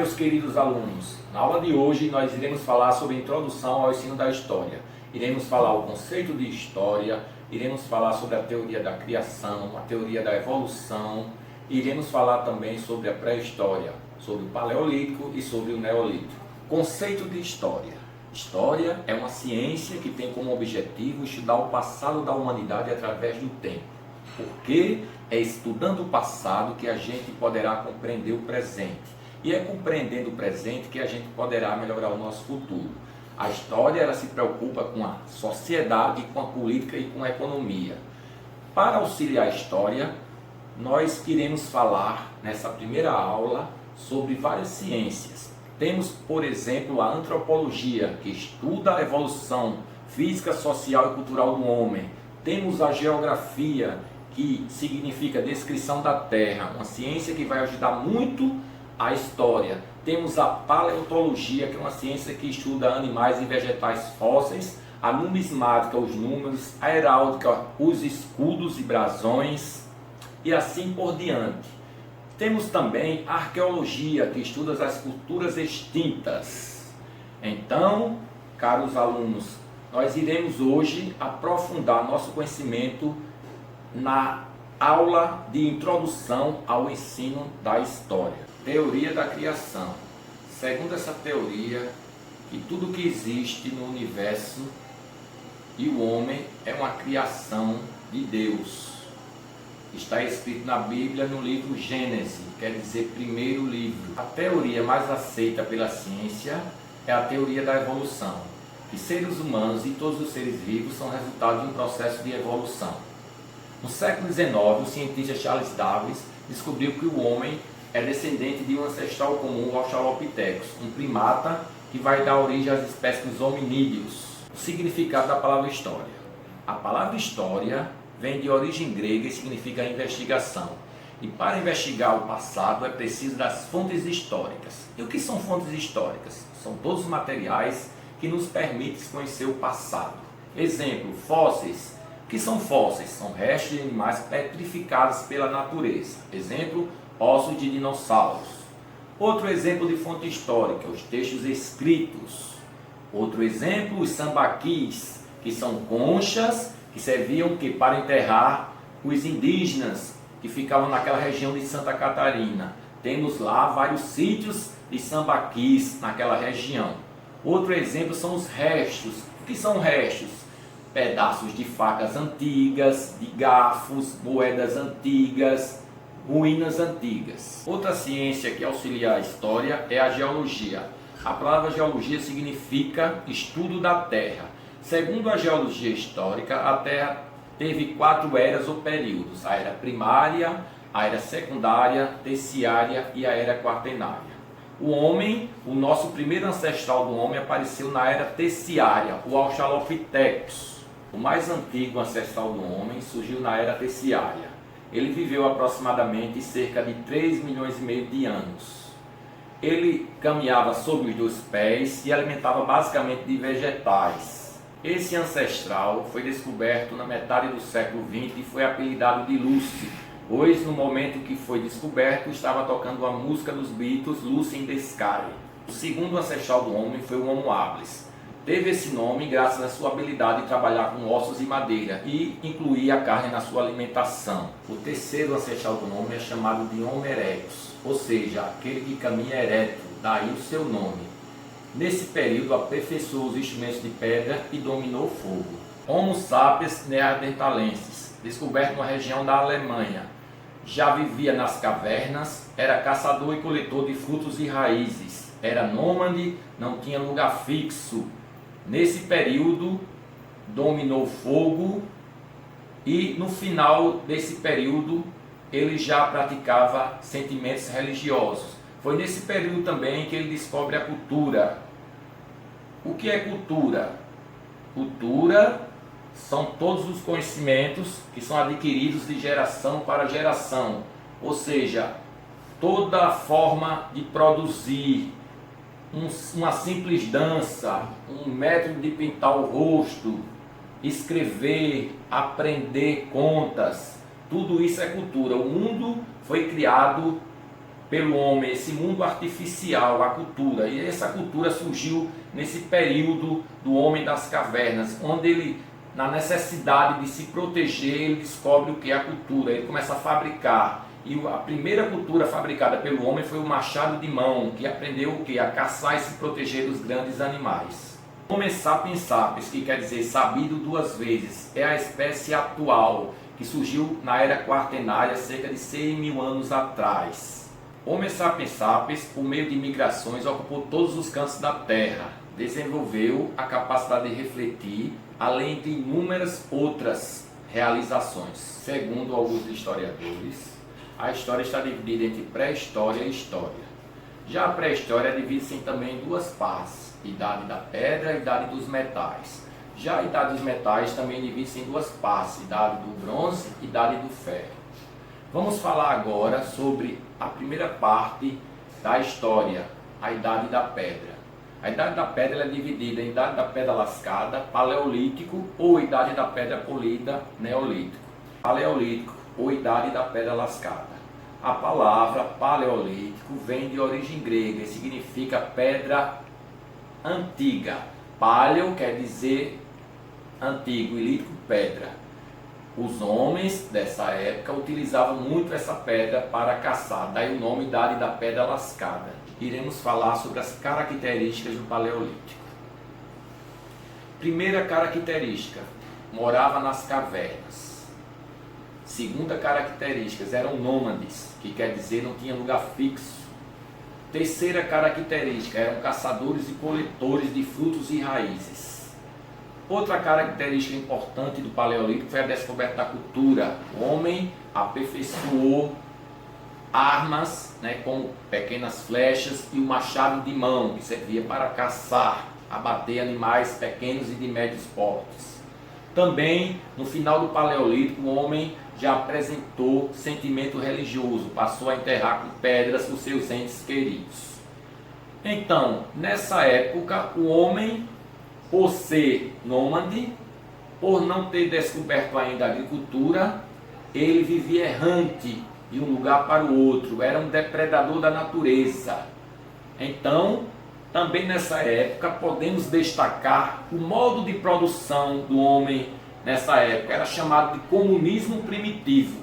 meus queridos alunos, na aula de hoje nós iremos falar sobre a introdução ao ensino da história. Iremos falar o conceito de história, iremos falar sobre a teoria da criação, a teoria da evolução, iremos falar também sobre a pré-história, sobre o paleolítico e sobre o neolítico. Conceito de história. História é uma ciência que tem como objetivo estudar o passado da humanidade através do tempo, porque é estudando o passado que a gente poderá compreender o presente, e é compreendendo o presente que a gente poderá melhorar o nosso futuro. A história ela se preocupa com a sociedade, com a política e com a economia. Para auxiliar a história, nós queremos falar nessa primeira aula sobre várias ciências. Temos, por exemplo, a antropologia, que estuda a evolução física, social e cultural do homem. Temos a geografia, que significa descrição da Terra, uma ciência que vai ajudar muito a história. Temos a paleontologia, que é uma ciência que estuda animais e vegetais fósseis, a numismática, os números, a heráldica, os escudos e brasões, e assim por diante. Temos também a arqueologia, que estuda as culturas extintas. Então, caros alunos, nós iremos hoje aprofundar nosso conhecimento na aula de introdução ao ensino da história. Teoria da criação. Segundo essa teoria, que tudo que existe no universo e o homem é uma criação de Deus. Está escrito na Bíblia no livro Gênesis, quer dizer primeiro livro. A teoria mais aceita pela ciência é a teoria da evolução, que seres humanos e todos os seres vivos são resultado de um processo de evolução. No século XIX, o cientista Charles Darwin descobriu que o homem é descendente de um ancestral comum, o Australopithecus, um primata que vai dar origem às espécies dos hominídeos. O significado da palavra história. A palavra história vem de origem grega e significa investigação. E para investigar o passado é preciso das fontes históricas. E o que são fontes históricas? São todos os materiais que nos permitem conhecer o passado. Exemplo, fósseis. O que são fósseis? São restos de animais petrificados pela natureza. Exemplo, ossos de dinossauros. Outro exemplo de fonte histórica, os textos escritos. Outro exemplo, os sambaquis, que são conchas que serviam para enterrar os indígenas que ficavam naquela região de Santa Catarina. Temos lá vários sítios de sambaquis naquela região. Outro exemplo são os restos. O que são restos? Pedaços de facas antigas, de garfos, moedas antigas, ruínas antigas. Outra ciência que auxilia a história é a geologia. A palavra geologia significa estudo da Terra. Segundo a geologia histórica, a Terra teve 4 eras ou períodos: a era primária, a era secundária, terciária e a era quaternária. O homem, o nosso primeiro ancestral do homem, apareceu na era terciária, o Australopithecus. O mais antigo ancestral do homem surgiu na era terciária. Ele viveu aproximadamente cerca de 3 milhões e meio de anos. Ele caminhava sobre os 2 pés e alimentava basicamente de vegetais. Esse ancestral foi descoberto na metade do século XX e foi apelidado de Lucy, pois no momento que foi descoberto estava tocando a música dos Beatles, Lucy in the Sky. O segundo ancestral do homem foi o Homo habilis. Teve esse nome graças à sua habilidade de trabalhar com ossos e madeira e incluir a carne na sua alimentação. O terceiro ancestral do homem é chamado de Homo erectus, ou seja, aquele que caminha ereto, daí o seu nome. Nesse período aperfeiçoou os instrumentos de pedra e dominou o fogo. Homo sapiens neanderthalensis, descoberto na região da Alemanha. Já vivia nas cavernas, era caçador e coletor de frutos e raízes. Era nômade, não tinha lugar fixo. Nesse período, dominou o fogo e no final desse período, ele já praticava sentimentos religiosos. Foi nesse período também que ele descobre a cultura. O que é cultura? Cultura são todos os conhecimentos que são adquiridos de geração para geração. Ou seja, toda a forma de produzir, uma simples dança, um método de pintar o rosto, escrever, aprender contas, tudo isso é cultura. O mundo foi criado pelo homem esse mundo artificial, a cultura. E essa cultura surgiu nesse período do homem das cavernas, onde ele, na necessidade de se proteger, ele descobre o que é a cultura. Ele começa a fabricar. E a primeira cultura fabricada pelo homem foi o machado de mão, que aprendeu o que? A caçar e se proteger dos grandes animais. Homo sapiens sapiens, que quer dizer sabido duas vezes, é a espécie atual, que surgiu na era quaternária, cerca de 100 mil anos atrás. Homo sapiens sapiens, por meio de migrações, ocupou todos os cantos da Terra, desenvolveu a capacidade de refletir, além de inúmeras outras realizações. Segundo alguns historiadores, a história está dividida entre pré-história e história. Já a pré-história divide-se também em duas partes, Idade da Pedra e Idade dos Metais. Já a Idade dos Metais também divide-se em duas partes, Idade do Bronze e Idade do Ferro. Vamos falar agora sobre a primeira parte da história, a Idade da Pedra. A Idade da Pedra é dividida em Idade da Pedra Lascada, Paleolítico ou Idade da Pedra Polida, Neolítico. Paleolítico ou Idade da Pedra Lascada. A palavra paleolítico vem de origem grega e significa pedra antiga. Paleo quer dizer antigo e lítico pedra. Os homens dessa época utilizavam muito essa pedra para caçar, daí o nome Idade da Pedra Lascada. Iremos falar sobre as características do Paleolítico. Primeira característica, morava nas cavernas. Segunda característica, eram nômades, que quer dizer não tinha lugar fixo. Terceira característica, eram caçadores e coletores de frutos e raízes. Outra característica importante do Paleolítico foi a descoberta da cultura. O homem aperfeiçoou armas, como pequenas flechas e o machado de mão, que servia para caçar, abater animais pequenos e de médios portes. Também, no final do Paleolítico, o homem já apresentou sentimento religioso, passou a enterrar com pedras os seus entes queridos. Então, nessa época, o homem, por ser nômade, por não ter descoberto ainda a agricultura, ele vivia errante de um lugar para o outro, era um depredador da natureza. Então, também nessa época, podemos destacar o modo de produção do homem nessa época, era chamado de comunismo primitivo.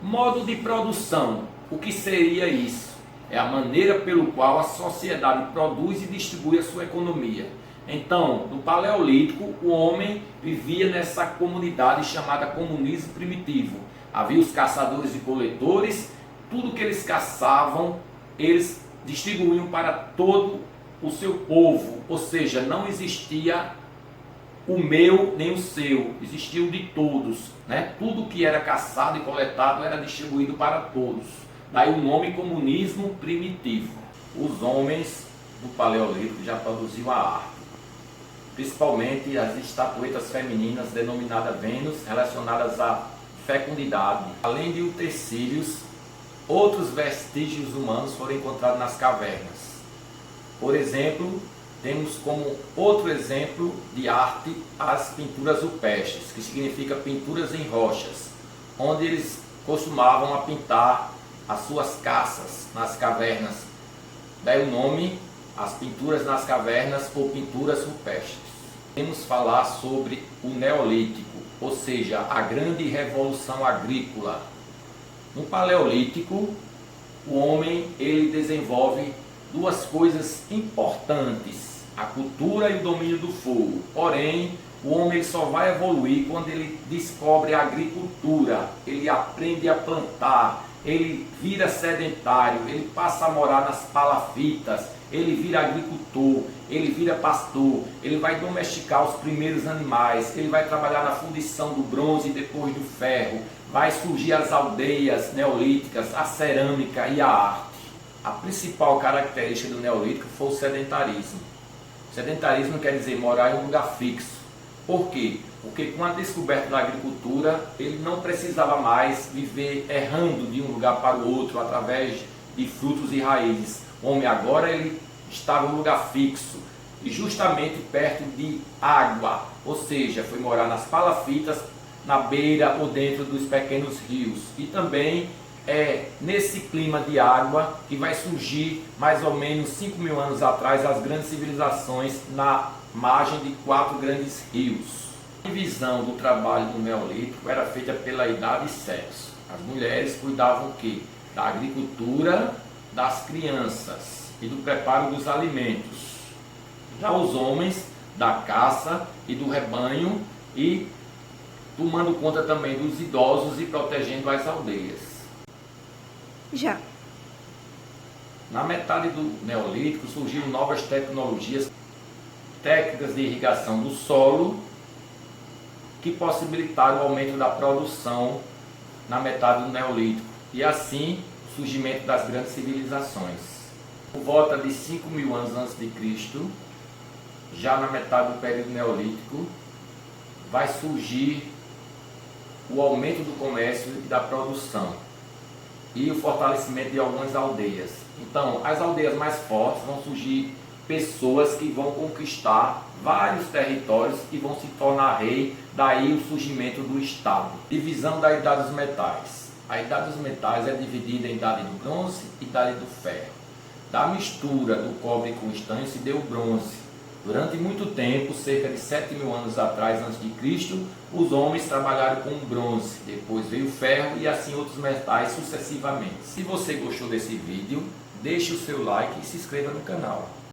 Modo de produção, o que seria isso? É a maneira pelo qual a sociedade produz e distribui a sua economia. Então, no Paleolítico, o homem vivia nessa comunidade chamada comunismo primitivo. Havia os caçadores e coletores, tudo que eles caçavam, eles distribuíam para todo o seu povo, ou seja, não existia o meu nem o seu, existia o de todos, Tudo que era caçado e coletado era distribuído para todos. Daí o nome comunismo primitivo. Os homens do Paleolítico já produziam a arte, principalmente as estatuetas femininas denominadas Vênus, relacionadas à fecundidade. Além de utensílios, outros vestígios humanos foram encontrados nas cavernas. Por exemplo, temos como outro exemplo de arte as pinturas rupestres, que significa pinturas em rochas, onde eles costumavam a pintar as suas caças nas cavernas. Daí o nome, as pinturas nas cavernas ou pinturas rupestres. Vamos falar sobre o Neolítico, ou seja, a grande revolução agrícola. No Paleolítico, o homem ele desenvolve duas coisas importantes, a cultura e o domínio do fogo. Porém, o homem ele só vai evoluir quando ele descobre a agricultura, ele aprende a plantar, ele vira sedentário, ele passa a morar nas palafitas, ele vira agricultor, ele vira pastor, ele vai domesticar os primeiros animais, ele vai trabalhar na fundição do bronze e depois do ferro, vai surgir as aldeias neolíticas, a cerâmica e a arte. A principal característica do Neolítico foi o sedentarismo. Sedentarismo quer dizer morar em um lugar fixo. Por quê? Porque com a descoberta da agricultura, ele não precisava mais viver errando de um lugar para o outro através de frutos e raízes. O homem agora ele estava em um lugar fixo e justamente perto de água, ou seja, foi morar nas palafitas, na beira ou dentro dos pequenos rios. E também é nesse clima de água que vai surgir mais ou menos 5.000 anos atrás as grandes civilizações na margem de 4 grandes rios. A divisão do trabalho no Neolítico era feita pela idade e sexo. As mulheres cuidavam o quê? Da agricultura, das crianças e do preparo dos alimentos. Já os homens da caça e do rebanho e tomando conta também dos idosos e protegendo as aldeias. Já. Na metade do Neolítico surgiram novas tecnologias, técnicas de irrigação do solo, que possibilitaram o aumento da produção na metade do Neolítico e assim o surgimento das grandes civilizações. Por volta de 5.000 anos antes de Cristo, já na metade do período Neolítico, vai surgir o aumento do comércio e da produção e o fortalecimento de algumas aldeias. Então, as aldeias mais fortes vão surgir pessoas que vão conquistar vários territórios e vão se tornar rei, daí o surgimento do Estado. Divisão da Idade dos Metais. A Idade dos Metais é dividida em Idade do Bronze e Idade do Ferro. Da mistura do cobre com o estanho se deu o bronze. Durante muito tempo, cerca de 7.000 anos atrás, antes de Cristo, os homens trabalharam com bronze, depois veio o ferro e assim outros metais sucessivamente. Se você gostou desse vídeo, deixe o seu like e se inscreva no canal.